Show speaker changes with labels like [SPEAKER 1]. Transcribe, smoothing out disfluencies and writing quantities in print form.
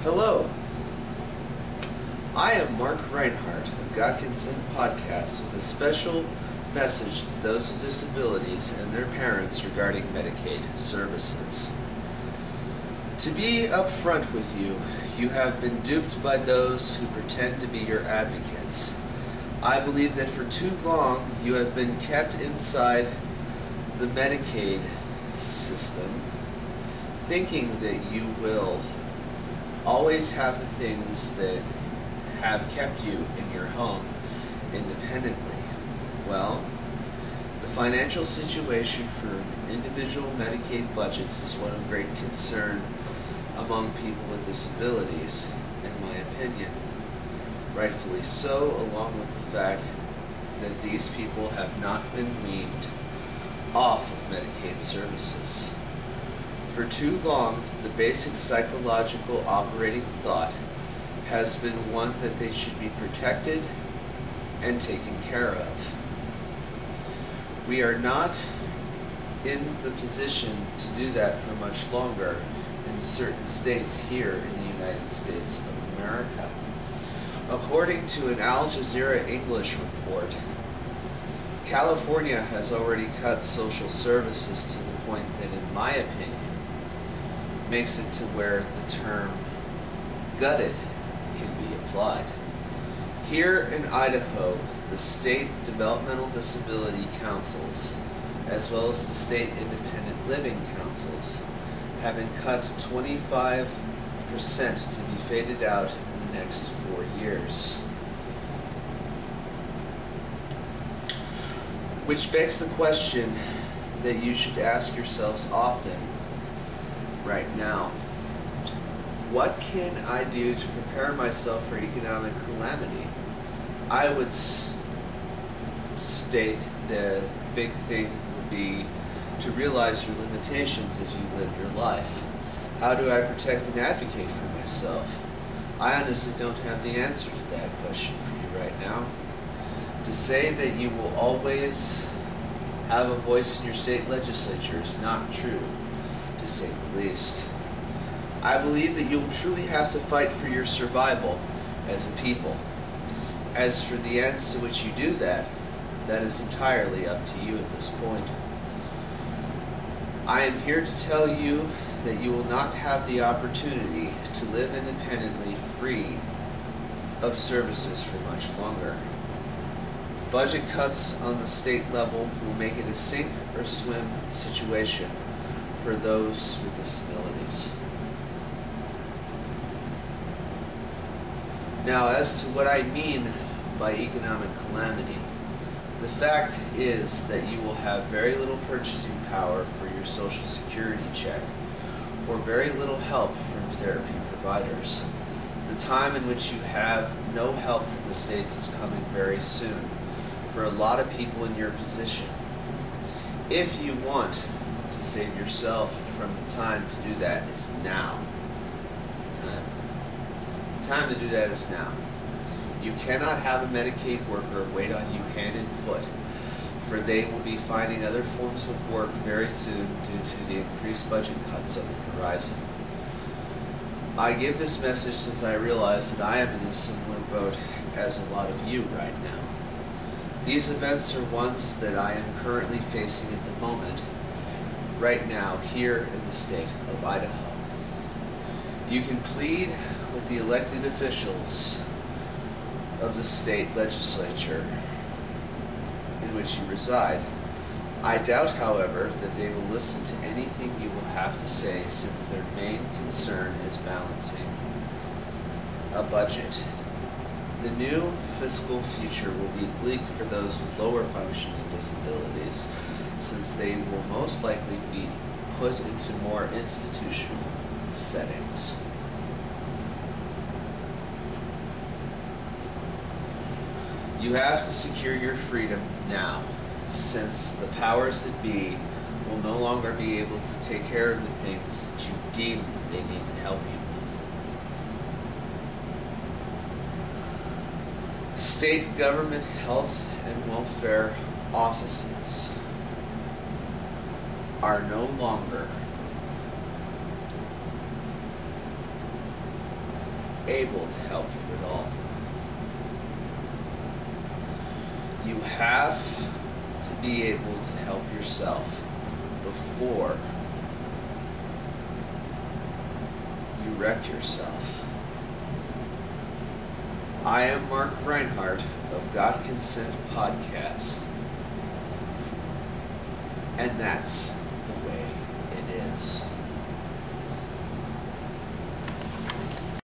[SPEAKER 1] Hello, I am Mark Reinhardt of God Consent Podcast with a special message to those with disabilities and their parents regarding Medicaid services. To be upfront with you, you have been duped by those who pretend to be your advocates. I believe that for too long you have been kept inside the Medicaid system, thinking that you will always have the things that have kept you in your home independently. Well, the financial situation for individual Medicaid budgets is one of great concern among people with disabilities, in my opinion. Rightfully so, along with the fact that these people have not been weaned off of Medicaid services. For too long, the basic psychological operating thought has been one that they should be protected and taken care of. We are not in the position to do that for much longer in certain states here in the United States of America. According to an Al Jazeera English report, California has already cut social services to the point that, in my opinion, makes it to where the term gutted can be applied. Here in Idaho, the state developmental disability councils, as well as the state independent living councils, have been cut 25% to be faded out in the next 4 years. Which begs the question that you should ask yourselves often right now. What can I do to prepare myself for economic calamity? I would state the big thing would be to realize your limitations as you live your life. How do I protect and advocate for myself? I honestly don't have the answer to that question for you right now. To say that you will always have a voice in your state legislature is not true, to say the least. I believe that you will truly have to fight for your survival as a people. As for the ends to which you do that, that is entirely up to you at this point. I am here to tell you that you will not have the opportunity to live independently free of services for much longer. Budget cuts on the state level will make it a sink or swim situation for those with disabilities. Now, as to what I mean by economic calamity, the fact is that you will have very little purchasing power for your Social Security check, or very little help from therapy providers. The time in which you have no help from the states is coming very soon for a lot of people in your position. If you want to save yourself from the time to do that is now. The time to do that is now. You cannot have a Medicaid worker wait on you hand and foot, for they will be finding other forms of work very soon due to the increased budget cuts on the horizon. I give this message since I realize that I am in a similar boat as a lot of you right now. These events are ones that I am currently facing at the moment, right now, here in the state of Idaho. You can plead with the elected officials of the state legislature in which you reside. I doubt, however, that they will listen to anything you will have to say, since their main concern is balancing a budget. The new fiscal future will be bleak for those with lower functioning disabilities, since they will most likely be put into more institutional settings. You have to secure your freedom now, since the powers that be will no longer be able to take care of the things that you deem they need to help you with. State government health and welfare offices are no longer able to help you at all. You have to be able to help yourself before you wreck yourself. I am Mark Reinhardt of God Consent Podcast, and that's